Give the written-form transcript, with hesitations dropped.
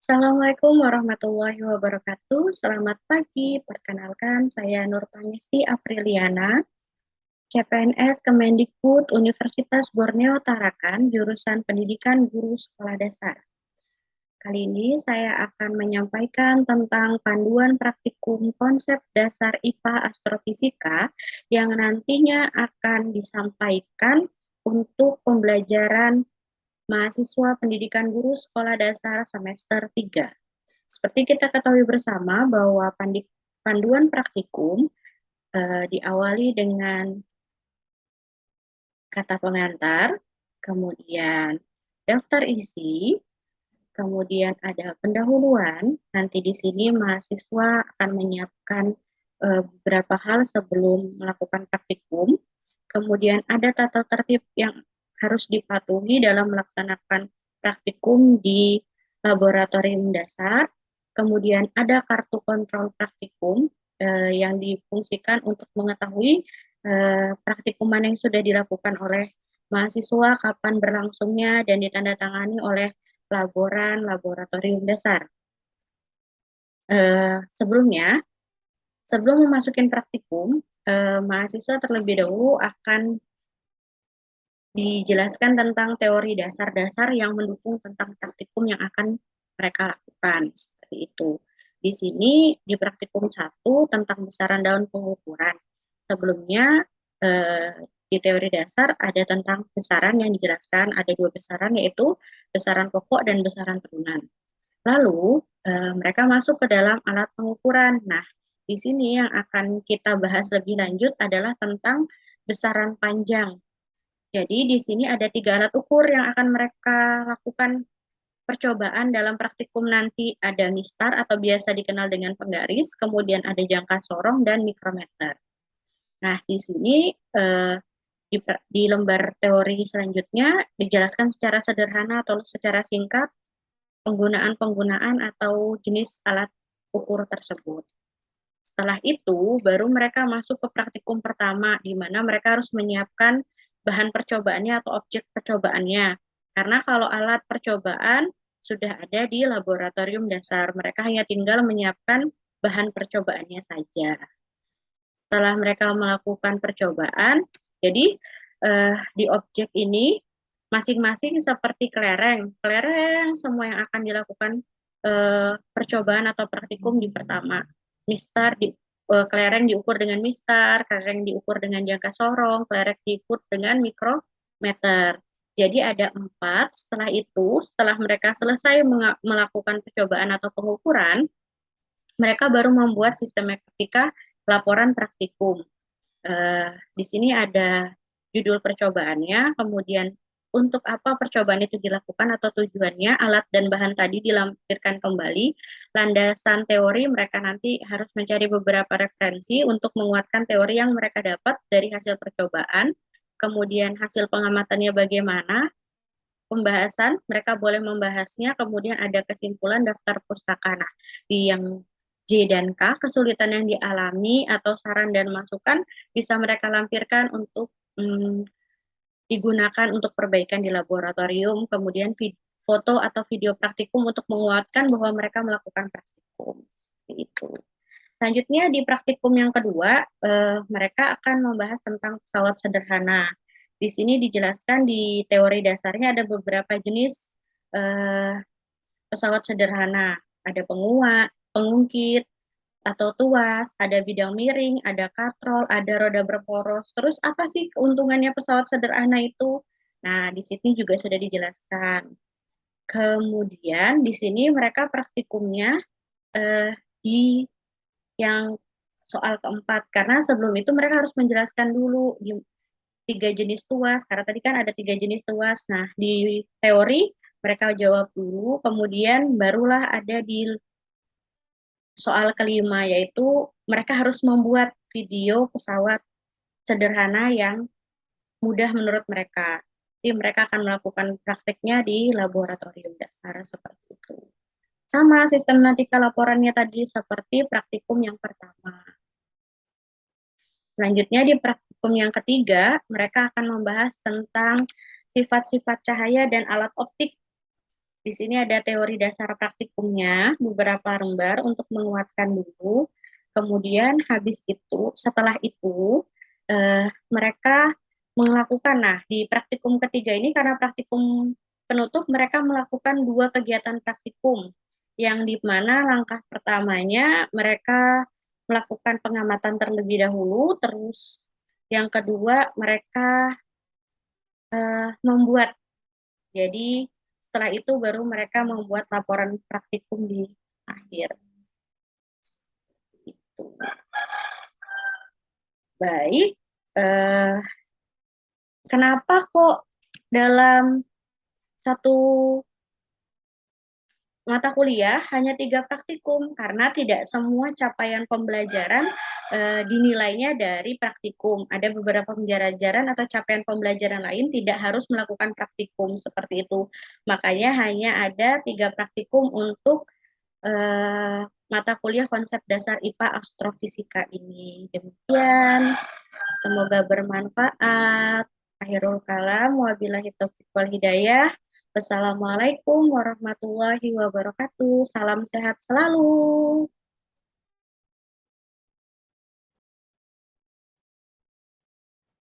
Assalamualaikum warahmatullahi wabarakatuh. Selamat pagi. Perkenalkan, saya Nur Pangesti Apriliana, CPNS Kemendikbud Universitas Borneo Tarakan, jurusan Pendidikan Guru Sekolah Dasar. Kali ini saya akan menyampaikan tentang panduan praktikum konsep dasar IPA Astrofisika yang nantinya akan disampaikan untuk pembelajaran mahasiswa pendidikan guru sekolah dasar semester 3. Seperti kita ketahui bersama bahwa panduan praktikum diawali dengan kata pengantar, kemudian daftar isi, kemudian ada pendahuluan. Nanti di sini mahasiswa akan menyiapkan beberapa hal sebelum melakukan praktikum. Kemudian ada tata tertib yang harus dipatuhi dalam melaksanakan praktikum di laboratorium dasar. Kemudian ada kartu kontrol praktikum yang difungsikan untuk mengetahui praktikum mana yang sudah dilakukan oleh mahasiswa, kapan berlangsungnya, dan ditandatangani oleh laboratorium dasar. Sebelumnya, sebelum memasukin praktikum, mahasiswa terlebih dahulu akan dijelaskan tentang teori dasar-dasar yang mendukung tentang praktikum yang akan mereka lakukan. Seperti itu. Di sini di praktikum 1 tentang besaran daun pengukuran. Sebelumnya di teori dasar ada tentang besaran yang dijelaskan, ada 2 besaran yaitu besaran pokok dan besaran turunan. Lalu mereka masuk ke dalam alat pengukuran. Nah, di sini yang akan kita bahas lebih lanjut adalah tentang besaran panjang. Jadi di sini ada 3 alat ukur yang akan mereka lakukan percobaan dalam praktikum nanti. Ada mistar atau biasa dikenal dengan penggaris, kemudian ada jangka sorong dan mikrometer. Nah, di sini di lembar teori selanjutnya dijelaskan secara sederhana atau secara singkat penggunaan-penggunaan atau jenis alat ukur tersebut. Setelah itu, baru mereka masuk ke praktikum pertama, di mana mereka harus menyiapkan bahan percobaannya atau objek percobaannya. Karena kalau alat percobaan sudah ada di laboratorium dasar, mereka hanya tinggal menyiapkan bahan percobaannya saja. Setelah mereka melakukan percobaan, jadi di objek ini masing-masing seperti kelereng. Kelereng semua yang akan dilakukan percobaan atau praktikum di pertama. Mistar kelereng diukur dengan mistar, kelereng diukur dengan jangka sorong, kelereng diukur dengan mikrometer. Jadi ada 4. Setelah itu, setelah mereka selesai melakukan percobaan atau pengukuran, mereka baru membuat sistematika laporan praktikum. Di sini ada judul percobaannya, kemudian untuk apa percobaan itu dilakukan atau tujuannya, alat dan bahan tadi dilampirkan kembali, landasan teori mereka nanti harus mencari beberapa referensi untuk menguatkan teori yang mereka dapat dari hasil percobaan, kemudian hasil pengamatannya bagaimana, pembahasan, mereka boleh membahasnya, kemudian ada kesimpulan daftar pustaka. Nah, di yang J dan K, kesulitan yang dialami atau saran dan masukan bisa mereka lampirkan untuk digunakan untuk perbaikan di laboratorium, kemudian foto atau video praktikum untuk menguatkan bahwa mereka melakukan praktikum. Itu. Selanjutnya di praktikum yang kedua, mereka akan membahas tentang pesawat sederhana. Di sini dijelaskan di teori dasarnya ada beberapa jenis pesawat sederhana. Ada penguat, pengungkit, atau tuas, ada bidang miring, ada katrol, ada roda berporos. Terus apa sih keuntungannya pesawat sederhana itu? Nah, di sini juga sudah dijelaskan. Kemudian di sini mereka praktikumnya di yang soal keempat, karena sebelum itu mereka harus menjelaskan dulu di 3 jenis tuas, karena tadi kan ada 3 jenis tuas. Nah, di teori mereka jawab dulu, kemudian barulah ada di soal kelima, yaitu mereka harus membuat video pesawat sederhana yang mudah menurut mereka. Jadi mereka akan melakukan prakteknya di laboratorium dasar seperti itu. Sama sistematika laporannya tadi seperti praktikum yang pertama. Selanjutnya di praktikum yang ketiga, mereka akan membahas tentang sifat-sifat cahaya dan alat optik Di sini ada teori dasar praktikumnya, beberapa lembar untuk menguatkan dulu. Kemudian habis itu, setelah itu, mereka melakukan, nah di praktikum ketiga ini karena praktikum penutup, mereka melakukan 2 kegiatan praktikum, yang di mana langkah pertamanya mereka melakukan pengamatan terlebih dahulu, terus yang kedua mereka membuat. Jadi setelah itu baru mereka membuat laporan praktikum di akhir. Itu. Baik, kenapa kok dalam satu mata kuliah hanya 3 praktikum? Karena tidak semua capaian pembelajaran dinilainya dari praktikum. Ada beberapa pembelajaran atau capaian pembelajaran lain tidak harus melakukan praktikum seperti itu. Makanya hanya ada 3 praktikum untuk mata kuliah konsep dasar IPA Astrofisika ini. Demikian, semoga bermanfaat. Akhirul kalam, wabillahi taufiq wal hidayah. Wassalamualaikum warahmatullahi wabarakatuh. Salam sehat selalu.